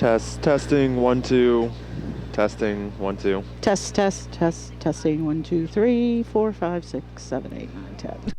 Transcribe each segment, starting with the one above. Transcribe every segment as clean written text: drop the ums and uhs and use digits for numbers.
Testing, 1, 2. Testing, 1, 2. Testing. 1, 2, 3, 4, 5, 6, 7, 8, 9, 10.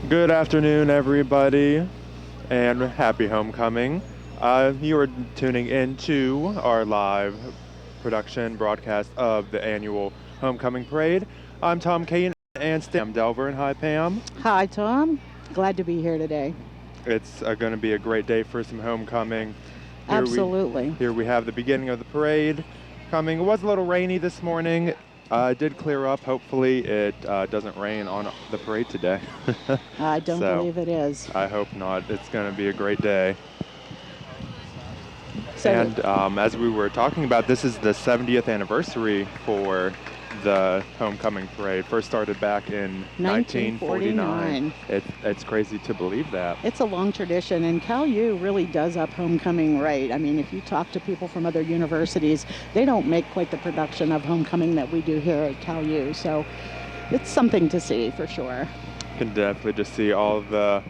Good afternoon, everybody, and happy homecoming. You are tuning into our live production broadcast of the annual homecoming parade. I'm Tom Kane and Sam Delver, and hi, Pam. Hi, Tom. Glad to be here today. It's going to be a great day for some homecoming. Absolutely. Here we have the beginning of the parade coming. It was a little rainy this morning. It did clear up. Hopefully it doesn't rain on the parade today. I don't believe it is. I hope not. It's going to be a great day. So, and as we were talking about, this is the 70th anniversary for the homecoming parade. First started back in 1949. It's crazy to believe that. It's a long tradition, and Cal U really does up homecoming right. I mean, if you talk to people from other universities, they don't make quite the production of homecoming that we do here at Cal U. So it's something to see for sure. You can definitely just see all the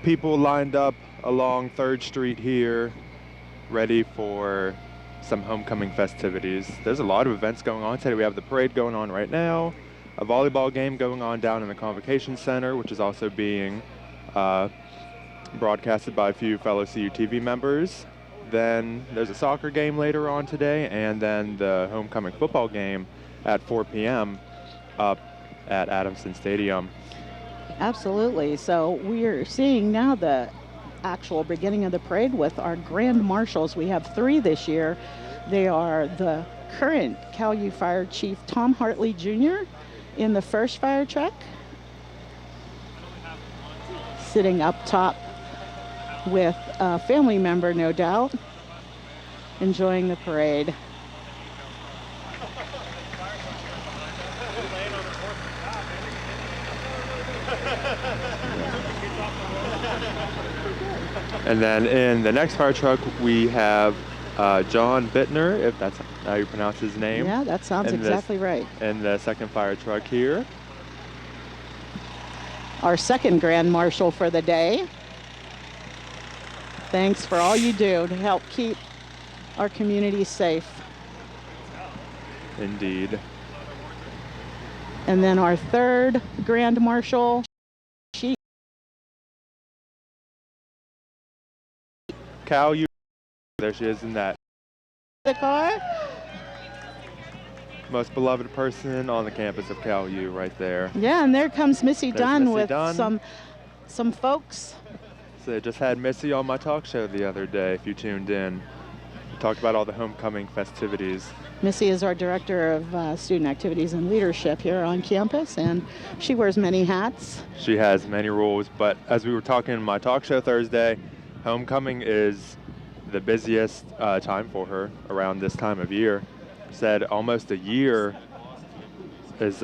people lined up along 3rd Street here, ready for some homecoming festivities. There's a lot of events going on today. We have the parade going on right now, a volleyball game going on down in the Convocation Center, which is also being broadcasted by a few fellow CUTV members. Then there's a soccer game later on today, and then the homecoming football game at 4 p.m. up at Adamson Stadium. Absolutely. So we're seeing now the actual beginning of the parade with our grand marshals. We have 3 this year. They are the current Cal U Fire Chief Tom Hartley Jr. in the first fire truck, sitting up top with a family member, no doubt, enjoying the parade. And then in the next fire truck, we have John Bittner, if that's how you pronounce his name. Yeah, that sounds exactly right. And the second fire truck here. Our second grand marshal for the day. Thanks for all you do to help keep our community safe. Indeed. And then our third grand marshal, Cal U. There she is in that. The car. Most beloved person on the campus of Cal U right there. Yeah, and there comes Missy Dunn Missy with Dunn. some folks. So I just had Missy on my talk show the other day, if you tuned in. We talked about all the homecoming festivities. Missy is our director of student activities and leadership here on campus, and she wears many hats. She has many roles, but as we were talking in my talk show Thursday, homecoming is the busiest time for her around this time of year. Said almost a year is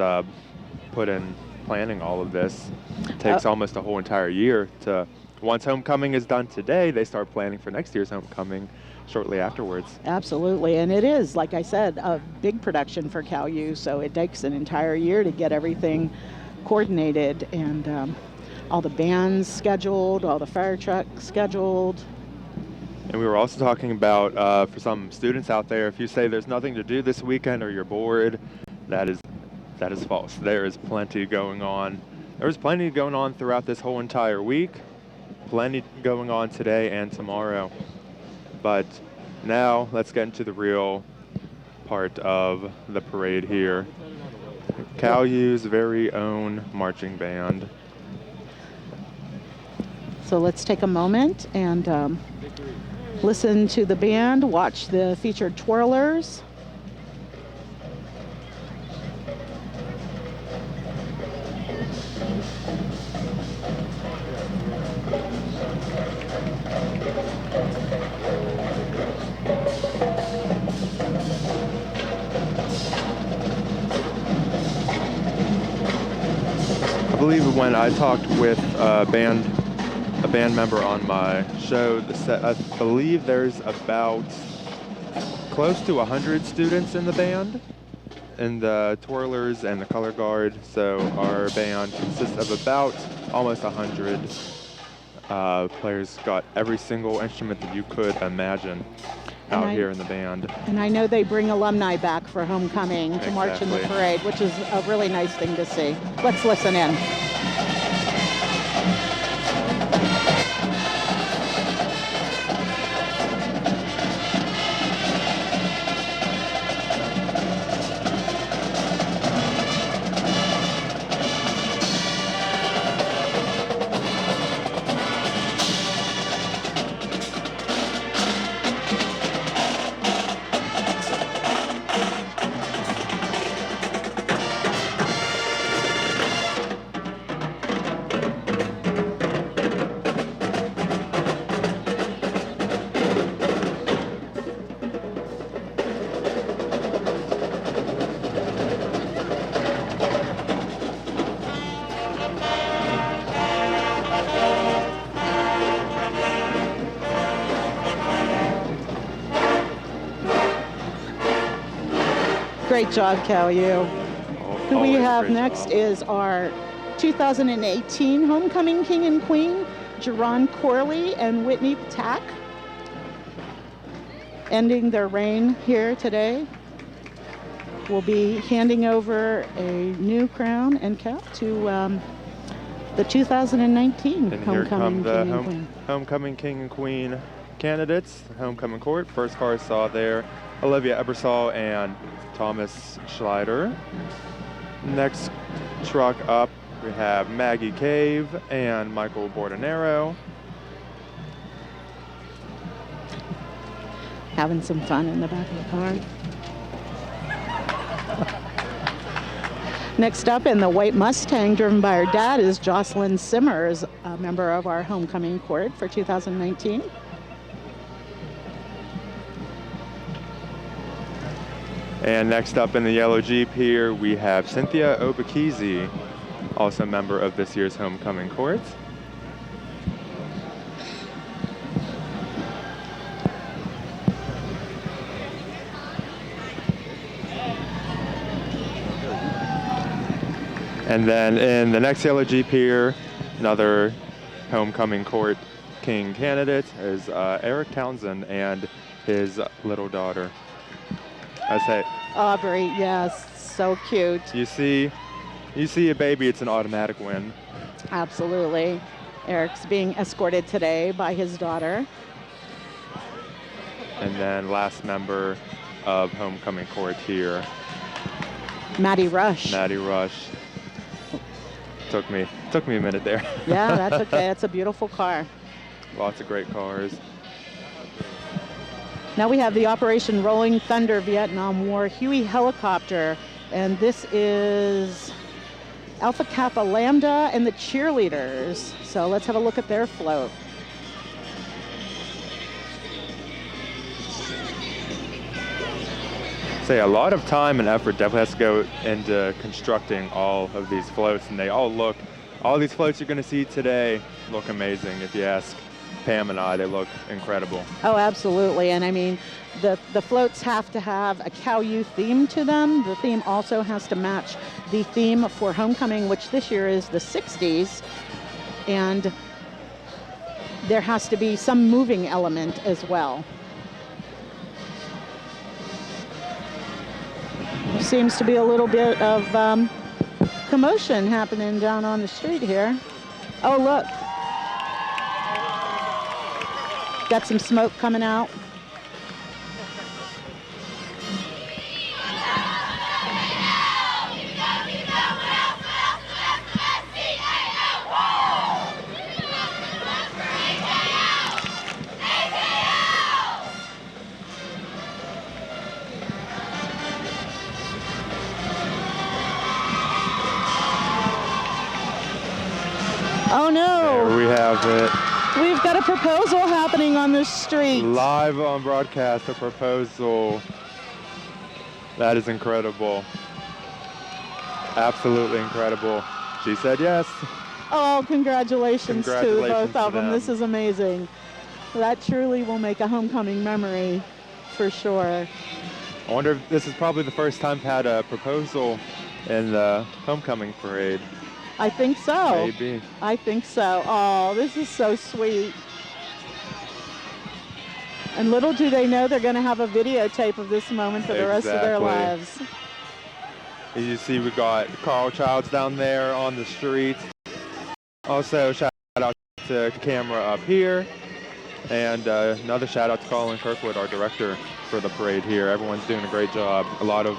put in planning all of this. It takes almost a whole entire year to, once homecoming is done today, they start planning for next year's homecoming shortly afterwards. Absolutely, and it is, like I said, a big production for Cal U, so it takes an entire year to get everything coordinated and all the bands scheduled, all the fire trucks scheduled. And we were also talking about, for some students out there, if you say there's nothing to do this weekend or you're bored, that is false. There is plenty going on. There's plenty going on throughout this whole entire week. Plenty going on today and tomorrow. But now let's get into the real part of the parade here. Cal U's very own marching band. So let's take a moment and listen to the band, watch the featured twirlers. I believe when I talked with a band member on my show, I believe there's about close to 100 students in the band, in the twirlers and the color guard. So our band consists of about almost 100 players. Got every single instrument that you could imagine out here in the band. And I know they bring alumni back for homecoming to march in the parade, which is a really nice thing to see. Let's listen in. Great job, Cal, you. Who we Always a have great next job. is our 2018 Homecoming King and Queen, Jerron Corley and Whitney Patak, ending their reign here today. We'll be handing over a new crown and cap to the 2019 And here come Homecoming the King and Queen. Homecoming King and Queen candidates, Homecoming Court. First car I saw there, Olivia Ebersol and Thomas Schleider. Next truck up, we have Maggie Cave and Michael Bordenero. Having some fun in the back of the car. Next up in the white Mustang driven by her dad is Jocelyn Simmers, a member of our Homecoming Court for 2019. And next up in the yellow Jeep here, we have Cynthia Obakizi, also a member of this year's Homecoming Court. And then in the next yellow Jeep here, another Homecoming Court King candidate is Eric Townsend and his little daughter. I say, Aubrey, yes, so cute. you see a baby, it's an automatic win. Absolutely. Eric's being escorted today by his daughter. And then last member of Homecoming Court here, Maddie Rush. Maddie Rush. Took me a minute there. Yeah, that's okay. That's a beautiful car. Lots of great cars. Now we have the Operation Rolling Thunder Vietnam War Huey helicopter, and this is Alpha Kappa Lambda and the cheerleaders. So let's have a look at their float. Say a lot of time and effort definitely has to go into constructing all of these floats, and all these floats you're going to see today look amazing. If you ask Pam and I, they look incredible. Oh, absolutely. And I mean, the floats have to have a Cal-U theme to them. The theme also has to match the theme for Homecoming, which this year is the 60s. And there has to be some moving element as well. There seems to be a little bit of commotion happening down on the street here. Oh, look. Got some smoke coming out. Oh no! There we have it. We've got a proposal happening on the street. Live on broadcast, a proposal. That is incredible. Absolutely incredible. She said yes. Oh, congratulations to Congratulations both of to them. them. This is amazing. That truly will make a homecoming memory for sure. I wonder if this is probably the first time I've had a proposal in the homecoming parade. I think so. Maybe. I think so. Oh, this is so sweet. And little do they know they're going to have a videotape of this moment for the rest of their Exactly. lives. As you see, we got Carl Childs down there on the street. Also, shout out to camera up here. And another shout out to Colin Kirkwood, our director for the parade here. Everyone's doing a great job. A lot of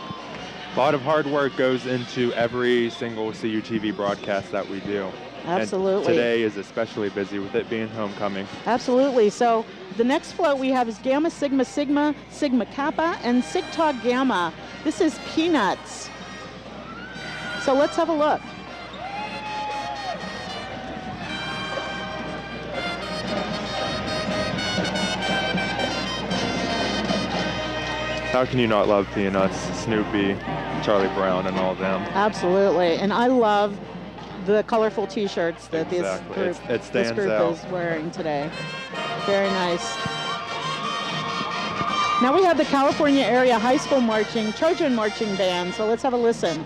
hard work goes into every single CUTV broadcast that we do. Absolutely. And today is especially busy with it being homecoming. Absolutely. So the next float we have is Gamma Sigma Sigma, Sigma Kappa, and Sig Tau Gamma. This is Peanuts. So let's have a look. How can you not love Peanuts, Snoopy, Charlie Brown, and all them? Absolutely. And I love the colorful t-shirts that Exactly. this It stands group out. is wearing today. Very nice. Now we have the California Area High School Marching, Trojan Marching Band, so let's have a listen.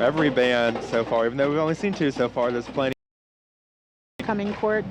Every band so far, even though we've only seen two so far, there's plenty Coming court.